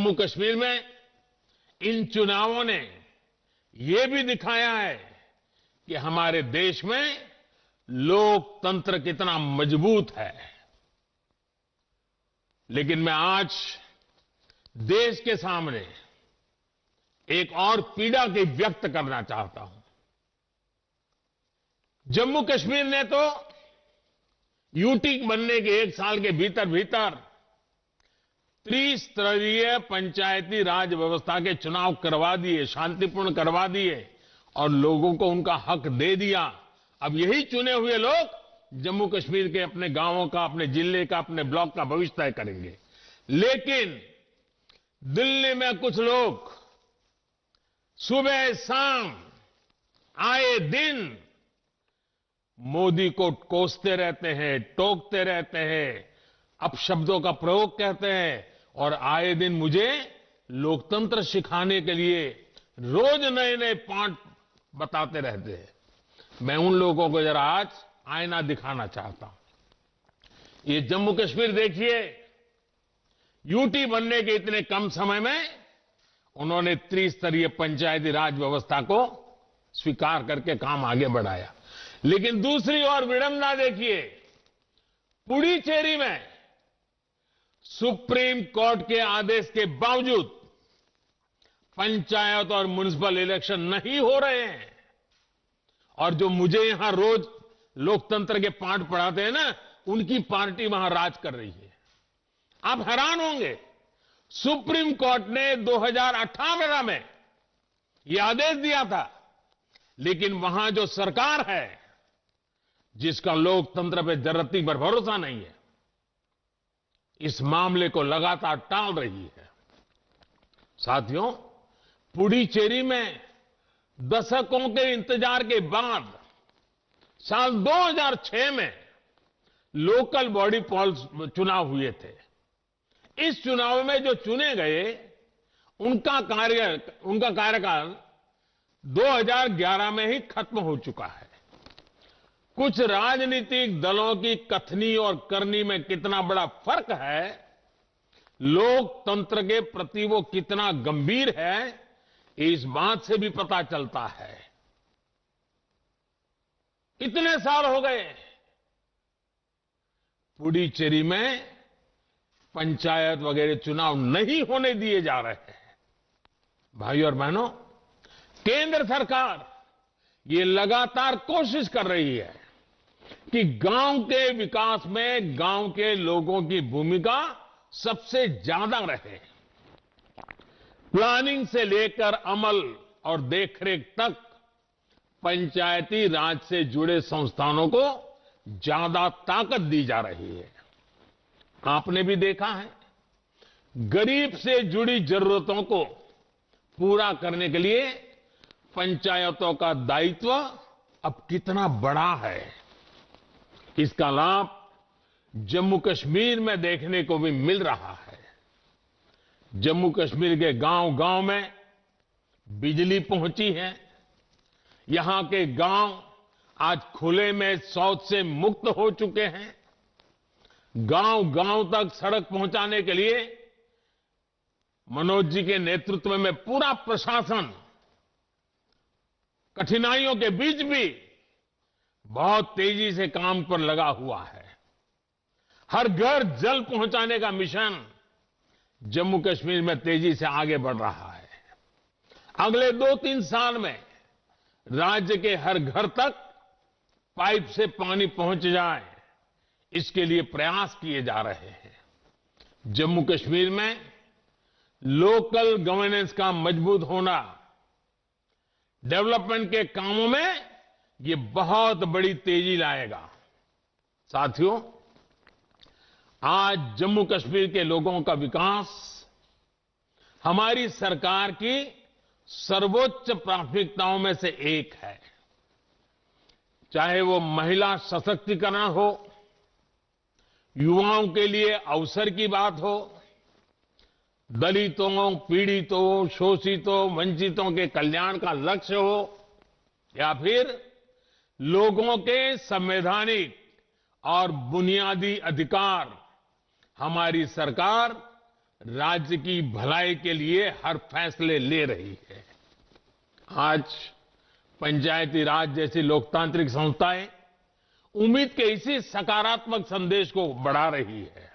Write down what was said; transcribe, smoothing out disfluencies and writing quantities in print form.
जम्मू कश्मीर में इन चुनावों ने ये भी दिखाया है कि हमारे देश में लोकतंत्र कितना मजबूत है। लेकिन मैं आज देश के सामने एक और पीड़ा की व्यक्त करना चाहता हूं। जम्मू कश्मीर ने तो यूटी बनने के 1 साल के भीतर भीतर त्रिस्तरीय पंचायती राज व्यवस्था के चुनाव करवा दिए, शांतिपूर्ण करवा दिए और लोगों को उनका हक दे दिया। अब यही चुने हुए लोग जम्मू कश्मीर के अपने गांवों का, अपने जिले का, अपने ब्लॉक का भविष्य तय करेंगे। लेकिन दिल्ली में कुछ लोग सुबह शाम आए दिन मोदी को कोसते रहते हैं, टोकते रहते हैं, अपशब्दों का प्रयोग करते हैं और आए दिन मुझे लोकतंत्र सिखाने के लिए रोज नए नए पाठ बताते रहते हैं। मैं उन लोगों को जरा आज आईना दिखाना चाहता हूं। ये जम्मू कश्मीर देखिए, यूटी बनने के इतने कम समय में उन्होंने त्रिस्तरीय पंचायती राज व्यवस्था को स्वीकार करके काम आगे बढ़ाया। लेकिन दूसरी ओर विडंबना देखिए, पुडुचेरी में सुप्रीम कोर्ट के आदेश के बावजूद पंचायत और म्युनिसिपल इलेक्शन नहीं हो रहे हैं और जो मुझे यहां रोज लोकतंत्र के पाठ पढ़ाते हैं ना, उनकी पार्टी वहां राज कर रही है। आप हैरान होंगे, सुप्रीम कोर्ट ने 2018 में यह आदेश दिया था, लेकिन वहां जो सरकार है जिसका लोकतंत्र पे जरती पर भरोसा नहीं है, इस मामले को लगातार टाल रही है। साथियों, पुडुचेरी में दशकों के इंतजार के बाद साल 2006 में लोकल बॉडी पॉल्स चुनाव हुए थे। इस चुनाव में जो चुने गए उनका कार्यकाल 2011 में ही खत्म हो चुका है। कुछ राजनीतिक दलों की कथनी और करनी में कितना बड़ा फर्क है, लोकतंत्र के प्रति वो कितना गंभीर है, इस बात से भी पता चलता है। इतने साल हो गए, पुडुचेरी में पंचायत वगैरह चुनाव नहीं होने दिए जा रहे हैं। भाइयों और बहनों, केंद्र सरकार ये लगातार कोशिश कर रही है कि गांव के विकास में गांव के लोगों की भूमिका सबसे ज्यादा रहे। प्लानिंग से लेकर अमल और देखरेख तक पंचायती राज से जुड़े संस्थानों को ज्यादा ताकत दी जा रही है। आपने भी देखा है, गरीब से जुड़ी जरूरतों को पूरा करने के लिए पंचायतों का दायित्व अब कितना बड़ा है। इसका लाभ जम्मू कश्मीर में देखने को भी मिल रहा है। जम्मू कश्मीर के गांव-गांव में बिजली पहुंची है। यहां के गांव आज खुले में शौच से मुक्त हो चुके हैं। गांव-गांव तक सड़क पहुंचाने के लिए मनोज जी के नेतृत्व में पूरा प्रशासन कठिनाइयों के बीच भी बहुत तेजी से काम पर लगा हुआ है। हर घर जल पहुंचाने का मिशन जम्मू कश्मीर में तेजी से आगे बढ़ रहा है। अगले 2-3 साल में राज्य के हर घर तक पाइप से पानी पहुंच जाए, इसके लिए प्रयास किए जा रहे हैं। जम्मू कश्मीर में लोकल गवर्नेंस का मजबूत होना डेवलपमेंट के कामों में ये बहुत बड़ी तेजी लाएगा। साथियों, आज जम्मू कश्मीर के लोगों का विकास हमारी सरकार की सर्वोच्च प्राथमिकताओं में से एक है। चाहे वो महिला सशक्तिकरण हो, युवाओं के लिए अवसर की बात हो, दलितों, पीड़ितों, शोषितों, वंचितों के कल्याण का लक्ष्य हो, या फिर लोगों के संवैधानिक और बुनियादी अधिकार, हमारी सरकार राज्य की भलाई के लिए हर फैसले ले रही है। आज पंचायती राज जैसी लोकतांत्रिक संस्थाएं उम्मीद के इसी सकारात्मक संदेश को बढ़ा रही है।